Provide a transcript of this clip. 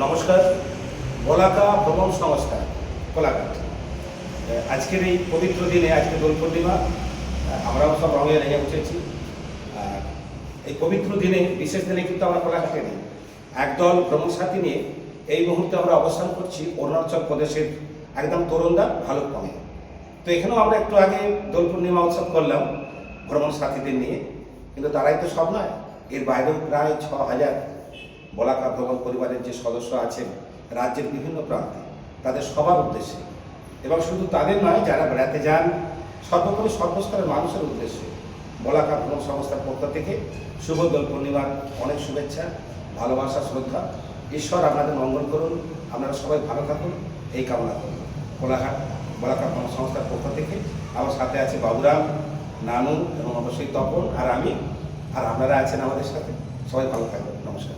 নমস্কার। বলাকা ভ্রমণ সংস্থা কোলাঘাট আজকের এই পবিত্র দিনে, আজকে দোল পূর্ণিমা, আমরাও সব রঙে রেগে উঠেছি। এই পবিত্র দিনে, বিশেষ দিনে কিন্তু আমরা কোলাঘাটে নেই। একদল ভ্রমণ সাথী নিয়ে এই মুহূর্তে আমরা অবস্থান করছি অরুণাচল প্রদেশের একদম তরুণদা ভালুকপঙে। তো এখানেও আমরা একটু আগে দোল পূর্ণিমা উৎসব করলাম ভ্রমণ সাথীদের নিয়ে, কিন্তু তারাই তো সব নয়। এর বাইরেও প্রায় ৬,০০০ বলাকা ভ্রমণ পরিবারের যে সদস্য আছেন রাজ্যের বিভিন্ন প্রান্তে, তাদের সবার উদ্দেশ্যে, এবং শুধু তাদের নয়, যারা বেড়াতে যান, সর্বোপরি সর্বস্তরের মানুষের উদ্দেশ্যে বলাকা ভ্রমণ সংস্থার পক্ষ থেকে শুভ দোল পূর্ণিমার অনেক শুভেচ্ছা, ভালোবাসা, শ্রদ্ধা। ঈশ্বর আপনাদের মঙ্গল করুন, আপনারা সবাই ভালো থাকুন, এই কামনা করুন। কোলাঘাট বলাকা ভ্রমণ সংস্থার পক্ষ থেকে আমার সাথে আছে বাবুরাম, নানু এবং অবশ্যই তপন আর আমি, আর আপনারা আছেন আমাদের সাথে। সবাই ভালো থাকবেন। নমস্কার।